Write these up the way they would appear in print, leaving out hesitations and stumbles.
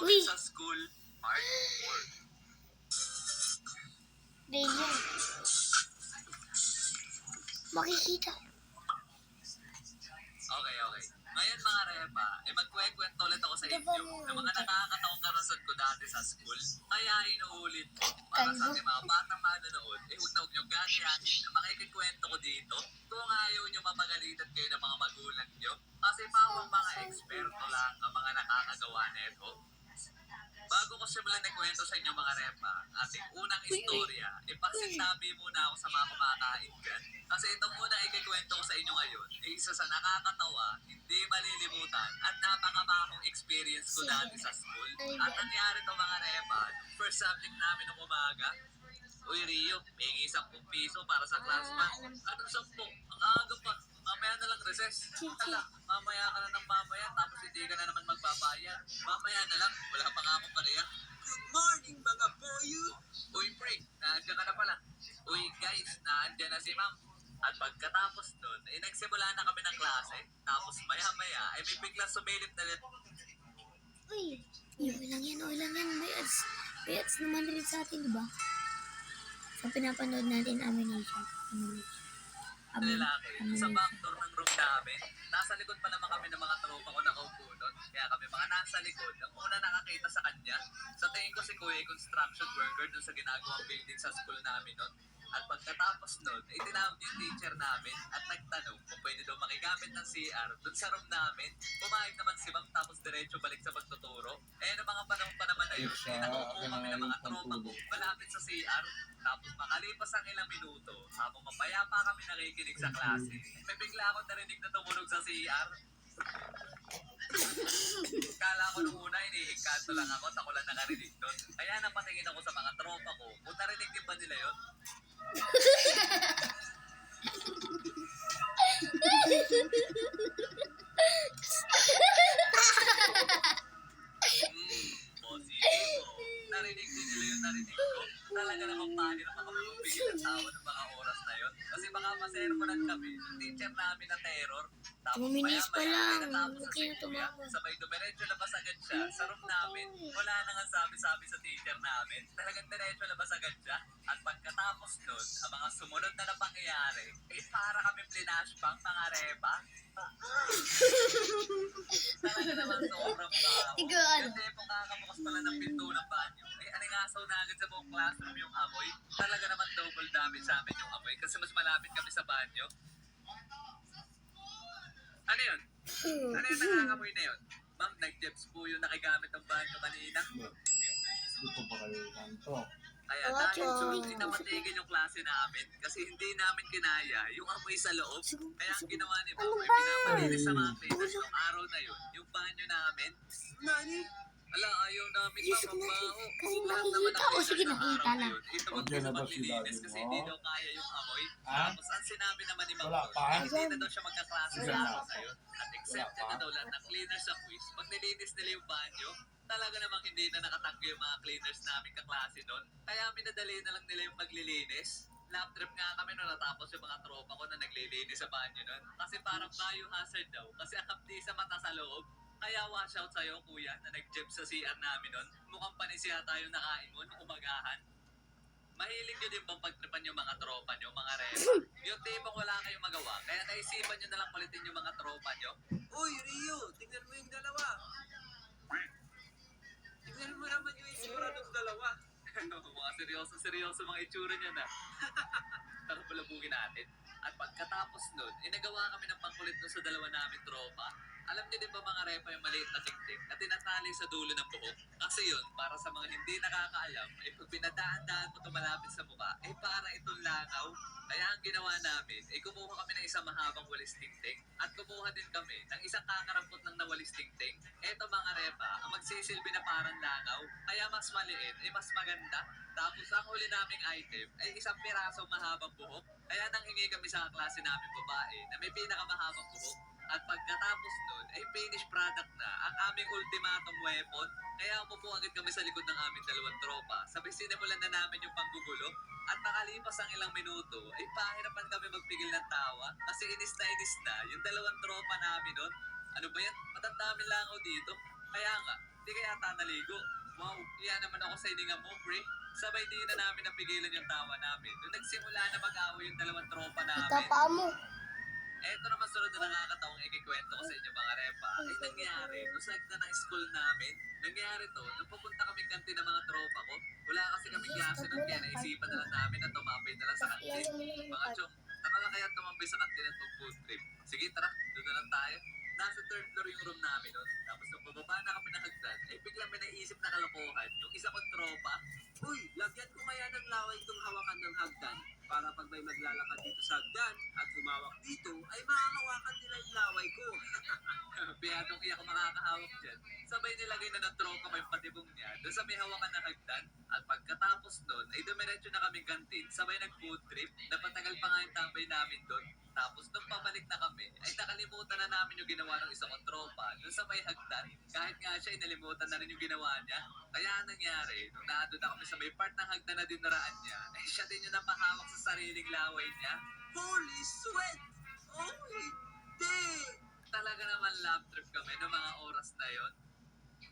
Uy! Sa school, part 4. Ganyan. Makikita. Okay. Ngayon mga repa, magkwento ulit ako sa inyo ng mga nakakatawang karanasan ko dati sa school. Kaya inuulit ko para sa ating mga batang manonood, huwag na huwag niyong gagayahin na makikikwento ko dito kung ayaw niyo mapagalitan kayo ng mga magulang niyo. Kasi pawang mga eksperto lang ang mga nakakagawa nito. Bago ko simulan na kwento sa inyo mga repa, ating unang istorya, ipagsintabi muna ako sa mga kumakain dyan. Kasi itong unang ikikwento ko sa inyo ngayon, ay isa sa nakakatawa, hindi malilimutan, at napakamahong experience ko dati sa school. At nangyari to mga repa, first subject namin ng umaga, uy Rio, may 10 piso para sa classman. Anong 10? Ang aga pa. Mamaya na lang recess. Hala, mamaya ka na ng mamaya tapos hindi ka na naman magbabayad. Mamaya na lang, wala pa nga akong pareha. Good morning mga boyo! Uy pre, naandyan ka na pala. Uy guys, naandyan na si ma'am. At pagkatapos nun, nagsimula na kami ng klase. Tapos maya-maya, may biglang sumilip na rin. Uy, okay lang yan. May ads naman rin sa atin, diba? So, pinapanood natin Amination. Lalaki, sa backdoor ng room namin, nasa likod pa naman kami ng mga tropa ko nakaupo nun. Kaya kami mga nasa likod, ang una nakakita sa kanya, sa tingin ko si Kuya construction worker dun sa ginagawang building sa school namin nun. At pagkatapos nun, tinawag yung teacher namin at nagtanong kung pwede daw makigamit ng CR dun sa room namin. Pumayag naman si ma'am tapos diretso balik sa pagtuturo. Ng mga panahon pa naman na yun, nakukuha kami ng mga tropa ko malapit sa CR. Tapos makalipas ang ilang minuto, habang mapayapa kami nakikinig sa klase, may bigla akong narinig na tumunog sa CR. Kala ko nung una, iniikanto lang ako, ako lang nakarinig doon. Kaya napatingin ako sa mga tropa ko, kung narinig din ba nila yun? Positibo. Narinig din nila yung narinig ko. Talaga namang mahirap ako mapipigil ang tawa ng mga oras na yun. Kasi baka masermonan kami ng teacher namin na terror. Tapos Tuminis pa maya-maya, lang. natapos sa Okay na kuya, tumawa. sabay dumiretso labas agad siya sa room namin. Wala nang ang sabi-sabi sa teacher namin. Talagang diretso labas agad siya. At pagkatapos nun, ang mga sumunod na pangyayari, para kami flashbang mga repa. Talaga naman sobrang baho. Ikaw, ano? Kasi kung kakabukas pala ng pinto ng banyo, aningasaw na agad sa buong classroom yung amoy. Talaga naman double damage sa amin yung amoy kasi mas malapit kami sa banyo. Ano yun? Ano yung nangangamoy na yun? Ma'am, nag-jebs po yung nakigamit ng banyo kanina. Dito ba kayo kanto? Kaya dahil hindi na matigil yung klase namin kasi hindi namin kinaya yung amoy sa loob. Kaya ang ginawa ni Ma'am ay pinapalinis sa mga cleaners ng araw na yun, yung banyo namin. Nani? Ala, ayaw namin mamabaho. Kasi nakikita o sige nakita lang. Ito mag Okay na sa ba si paglilinis daddy kasi mo? hindi daw kaya yung amoy. Ha? Tapos ang sinabi naman ni Ma'am Wala Paul, pa? hindi na daw siya magkaklase sa Wala araw pa. na yun. At accepted na daw lahat ng cleaners sa quiz. Pag nilinis nila yung banyo, talaga namang hindi na nakatanggo yung mga cleaners namin kaklase doon. Kaya minadali na lang nila yung paglilinis. Lap trip nga kami nung natapos yung mga tropa ko na naglilinis sa banyo nun. Kasi parang biohazard daw. Kasi ang hapdi sa mata sa loob. Kaya wash out sa'yo kuya na nag-jeb sa CR namin nun. Mukhang panisiya tayo nakain mo nung umagahan. Mahilig nyo din bang pagtripan yung mga tropa nyo, mga repa? Yung tipong wala kayong magawa, kaya naisipan nyo na lang kulitin yung mga tropa nyo. Uy, Rio, tingnan mo yung dalawa. Tingnan mo naman yung itsura ng dalawa. Mga seryoso mga itsura niya na. Tara palabugin natin. At pagkatapos nun, nagawa kami ng pangkulit nun sa dalawa namin tropa. Alam niyo din ba mga repa yung maliit na tiktik na tinatali sa dulo ng buhok? Kasi yun, para sa mga hindi nakakaalam, pag pinadaan-daan mo ito malapit sa mukha, para itong langaw. Kaya ang ginawa namin, kumuha kami ng isang mahabang walis tiktik at kumuha din kami ng isang kakarampot ng nawalis tiktik. Eto mga repa, ang magsisilbi na parang langaw. Kaya mas maliit, mas maganda. Tapos ang huli naming item ay isang pirasong mahabang buhok. Kaya nanghingi kami sa klase namin babae na may pinakamahabang buhok. At pagkatapos nun, finished product na ang aming ultimatum weapon. Kaya umupo agad kami sa likod ng aming dalawang tropa. Sabay sinimulan na namin yung panggugulo. At nakalipas ang ilang minuto, pahirapan kami magpigil ng tawa. Kasi inis na yung dalawang tropa namin nun. Ano ba yan? Matanda lang ako dito. Kaya nga, Di kaya ata naligo. Wow, iya naman ako sa hininga mo, pre. Sabay di na namin napigilan yung tawa namin. Nung nagsimula na mag-away yung dalawang tropa namin. Itapa mo. Eto naman sunod na nakakatawang ikikwento ko sa inyo mga repa. Ay nangyari, nung sa na ng school namin, nangyari to, nung pupunta kami kantin ng mga tropa ko, wala kasi kami klase nun, kaya naisipan na lang namin na tumambay na lang sa kantin. Mga chong, tara na kaya tumambay sa kantin at mag-food trip. Sige tara, doon na lang tayo. Nasa third floor yung room namin nun. Tapos nung bababa na kami ng hagdan, eh biglang may naisip na kalokohan. Yung isa kong tropa, Uy, lagyan ko kaya ng laway itong hawakan ng hagdan para pag may maglalakad dito sa hagdan at humawak dito, ay mahahawakan nila yung laway ko. Piyatong iyak makakahawak dyan. Sabay nilagay na ng tropa ko yung patibong niya doon sa may hawakan ng hagdan. At pagkatapos nun, ay dumiretso na kami kantin. Sabay nag-food trip. Napatagal pa nga yung tambay namin doon. Tapos nung pabalik na kami, ay nakalimutan na namin yung ginawa ng isa kong tropa doon sa may hagdan. Kahit nga siya, inalimutan na rin yung ginawa niya. Kaya anong nangyari, nung naado na kami sa may part ng hagdan na dinaraan niya, ay siya din yung napahawak sa sariling laway niya. Holy sweat! Oh, hindi! Talaga naman lab trip kami noong mga oras na yon.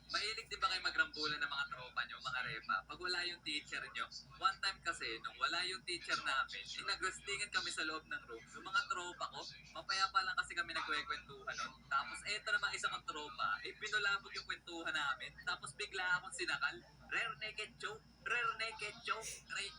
Mahilig din ba kayo magrambulan ng mga tropa nyo, mga repa, pag wala yung teacher nyo? One time kasi, nung wala yung teacher namin, nagrestingan kami sa loob ng room. Yung mga tropa ko, mapayapa lang kasi kami nagkwekwentuhan nun. Tapos eto naman isa kong tropa, pinulabog yung kwentuhan namin. Tapos bigla akong sinakal. Rare naked joke, rare naked joke, ray.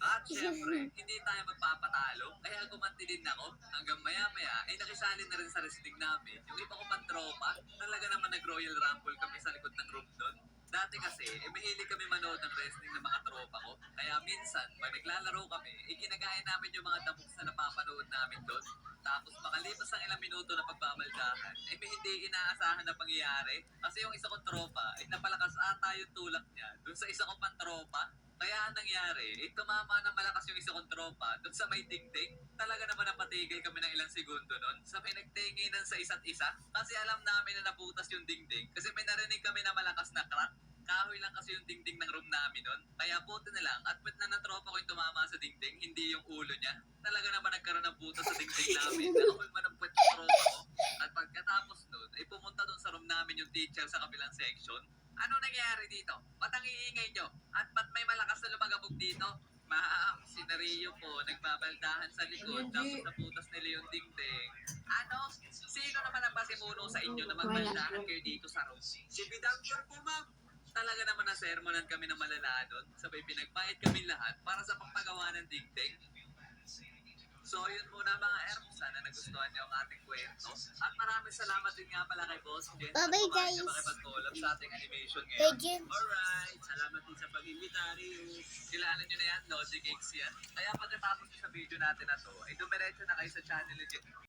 At syempre, hindi tayo magpapatalo. Kaya gumanti din ako. Hanggang maya-maya, ay nakisali na rin sa wrestling namin. Yung iba ko pang tropa, talaga naman nag-royal rumble kami sa likod ng room doon. Dati kasi, mahilig kami manood ng wrestling ng mga tropa ko. Kaya minsan, pag naglalaro kami, ginagaya namin yung mga damuks na napapanood namin doon. Tapos makalipas ang ilang minuto na pagbabaldahan, may hindi inaasahan na pangyayari. Kasi yung isa kong tropa, napalakas ata yung tulak niya doon sa isa kong pantropa. Kaya ang nangyari, tumama na malakas yung isa kong tropa doon sa may dingding. Talaga naman napatigil kami ng ilang segundo noon. Sabay nagtinginan sa isa't isa. Kasi alam namin na nabutas yung dingding. Kasi may narinig kami na malakas na crack. Kahoy lang kasi yung dingding ng room namin nun. Kaya buti na lang, at pwet na tropa ko yung tumama sa dingding, hindi yung ulo niya. Talaga naman nagkaroon ng butas sa dingding namin. Nakakulma ng pwet yung tropa ko. At pagkatapos nun, pumunta dun sa room namin yung teacher sa kabilang section. Ano nangyari dito? Ba't ang iingay nyo? At ba't may malakas na lumagabog dito? Ma'am, si Nario po, nagbabaldahan sa likod, tapos naputas nila yung dingding. Ano? Sino naman ang basimuno sa inyo na magbaldahan kayo dito sa room? Si Bidangkor po, ma'am. Talaga naman na sermonan kami ng malala doon. Sabay pinagbayad kami lahat para sa pagpagawa ng dingding. So yun muna mga Erm, sana nagustuhan niyo ang ating kwento. At maraming salamat din nga pala kay Boss Jen. Bye-bye, guys. Na makipag-collab sa ating animation Hey, ngayon. Jim. Alright, salamat din sa pag-imbita, Rius. Kilala niyo na yan, Logic X yan. Kaya pagkatapos sa video natin na to, ay dumiretso na kayo sa channel ni Jen.